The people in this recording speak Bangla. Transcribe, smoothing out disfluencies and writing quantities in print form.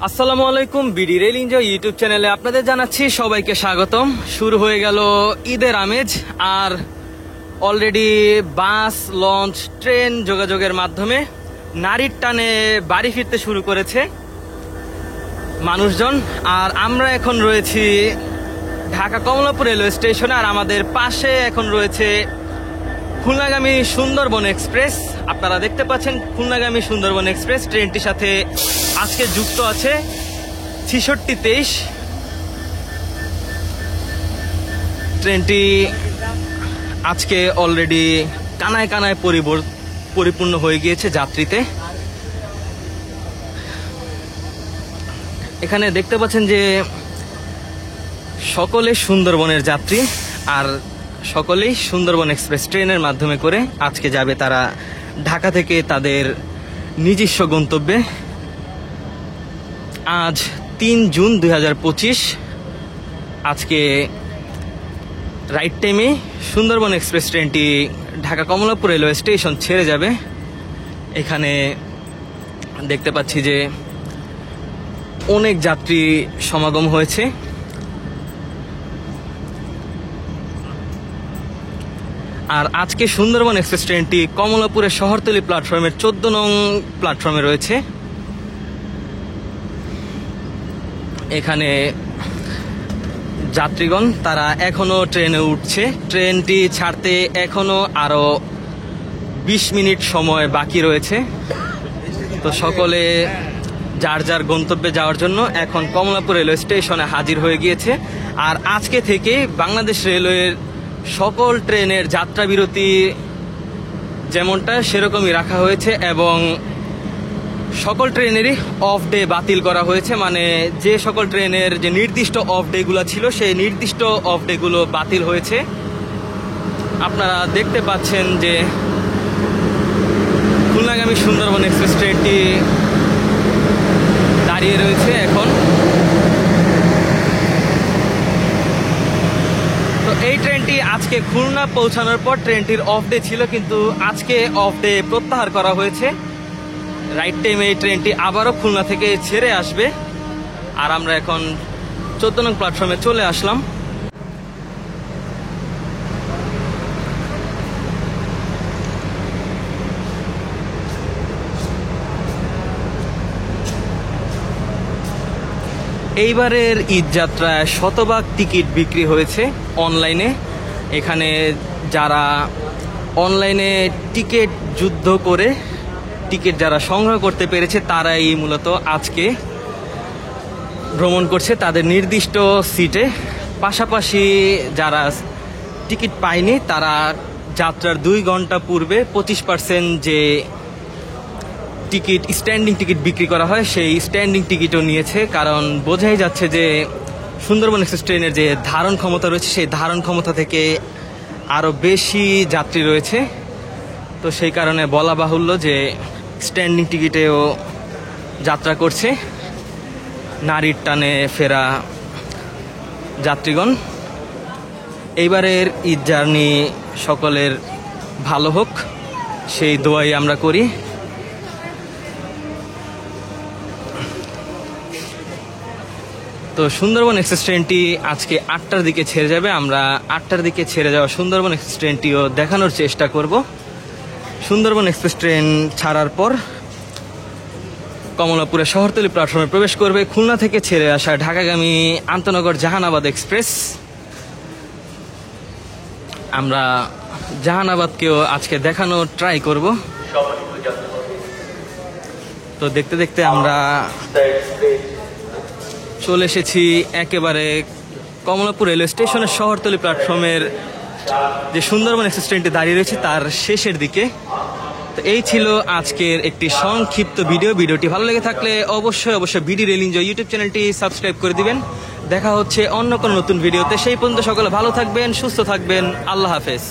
আসসালামু আলাইকুম, বিডি রেল এনজয় ইউটিউব চ্যানেলে আপনাদের জানাচ্ছি সবাইকে স্বাগতম। শুরু হয়ে গেল ঈদের আমেজ, আর অলরেডি বাস, লঞ্চ, ট্রেন যোগাযোগের মাধ্যমে নারীর টানে বাড়ি ফিরতে শুরু করেছে মানুষজন। আর আমরা এখন রয়েছি ঢাকা কমলাপুর রেলওয়ে স্টেশনে, আর আমাদের পাশে এখন রয়েছে খুলনাগামী সুন্দরবন এক্সপ্রেস। আপনারা দেখতে পাচ্ছেন খুলনাগামী সুন্দরবন এক্সপ্রেস ট্রেনটির সাথে আজকে যুক্ত আছে 6623। ট্রেনটি আজকে অলরেডি কানায় কানায় পরিপূর্ণ হয়ে গিয়েছে যাত্রীতে। এখানে দেখতে পাচ্ছেন যে সকলে সুন্দরবনের যাত্রী, আর সকলেই সুন্দরবন এক্সপ্রেস ট্রেনের মাধ্যমে করে আজকে যাবে তারা ঢাকা থেকে তাদের নিজস্ব গন্তব্যে। আজ 3 জুন 2025। আজকে রাইট টাইমে সুন্দরবন এক্সপ্রেস ট্রেনটি ঢাকা কমলাপুর রেলওয়ে স্টেশন ছেড়ে যাবে। এখানে দেখতে পাচ্ছি যে অনেক যাত্রী সমাগম হয়েছে। আর আজকে সুন্দরবন এক্সপ্রেস ট্রেনটি কমলাপুরের শহরতলি প্ল্যাটফর্মের 14 নং প্ল্যাটফর্মে রয়েছে। এখানে যাত্রীগণ তারা এখনো ট্রেনে উঠছে। ট্রেনটি ছাড়তে এখনো আরো 20 মিনিট সময় বাকি রয়েছে। তো সকলে যার যার গন্তব্যে যাওয়ার জন্য এখন কমলাপুর রেলওয়ে স্টেশনে হাজির হয়ে গিয়েছে। আর আজকে থেকে বাংলাদেশ রেলওয়ের সকল ট্রেনের যাত্রা বিরতি যেমনটা সেরকমই রাখা হয়েছে, এবং সকল ট্রেনেরই অফ ডে বাতিল করা হয়েছে। মানে যে সকল ট্রেনের যে নির্দিষ্ট অফ ডেগুলো ছিল সেই নির্দিষ্ট অফ ডেগুলো বাতিল হয়েছে। আপনারা দেখতে পাচ্ছেন যে খুলনাগামী সুন্দরবন এক্সপ্রেস ট্রেনটি দাঁড়িয়ে রয়েছে এখন। তো এই ট্রেনটি আজকে খুলনা পৌঁছানোর পর ট্রেনটির অফ ডে ছিল, কিন্তু আজকে অফ ডে প্রত্যাহার করা হয়েছে। রাইট টাইমে এই ট্রেনটি আবারও খুলনা থেকে ছেড়ে আসবে। আর আমরা এখন 14 নং প্ল্যাটফর্মে চলে আসলাম। এইবারের ঈদ যাত্রায় শতভাগ টিকিট বিক্রি হয়েছে অনলাইনে। এখানে যারা অনলাইনে টিকিট যুদ্ধ করে টিকিট যারা সংগ্রহ করতে পেরেছে তারাই মূলত আজকে ভ্রমণ করছে তাদের নির্দিষ্ট সিটে। পাশাপাশি যারা টিকিট পায়নি তারা যাত্রার 2 ঘন্টা পূর্বে 25% যে টিকিট স্ট্যান্ডিং টিকিট বিক্রি করা হয় সেই স্ট্যান্ডিং টিকিটও নিয়েছে। কারণ বোঝাই যাচ্ছে যে সুন্দরবন এক্সপ্রেস ট্রেনের যে ধারণ ক্ষমতা রয়েছে সেই ধারণ ক্ষমতা থেকে আরও বেশি যাত্রী রয়েছে। তো সেই কারণে বলা বাহুল্য যে স্ট্যান্ডিং টিকিটেও যাত্রা করছে নারীর টানে ফেরা যাত্রীগণ। এইবারের ঈদ জার্নি সকলের ভালো হোক সেই দোয়াই আমরা করি। তো সুন্দরবন এক্সপ্রেস ট্রেনটি আজকে 8টার দিকে ছেড়ে যাবে। আমরা 8টার দিকে ছেড়ে যাওয়া সুন্দরবন এক্সপ্রেস ট্রেনটিও দেখানোর চেষ্টা করব। সুন্দরবন এক্সপ্রেস ট্রেন ছাড়ার পর কমলাপুরের শহরতলি প্ল্যাটফর্মে প্রবেশ করবে খুলনা থেকে ছেড়ে আসা ঢাকাগামী আন্তনগর জাহানাবাদ এক্সপ্রেস। আমরা জাহানাবাদকেও আজকে দেখানোর ট্রাই করব। তো দেখতে দেখতে আমরা চলে এসেছি একেবারে কমলাপুর রেলওয়ে স্টেশনের শহরতলি প্ল্যাটফর্মের যে সুন্দরবন এক্সপ্রেস ট্রেনটি দাঁড়িয়ে রয়েছে তার শেষের দিকে। তো এই ছিল আজকের একটি সংক্ষিপ্ত ভিডিওটি ভালো লেগে থাকলে অবশ্যই বিডি রেল এনজয় ইউটিউব চ্যানেলটি সাবস্ক্রাইব করে দিবেন। দেখা হচ্ছে অন্য কোনো নতুন ভিডিওতে। সেই পর্যন্ত সকলে ভালো থাকবেন, সুস্থ থাকবেন। আল্লাহ হাফেজ।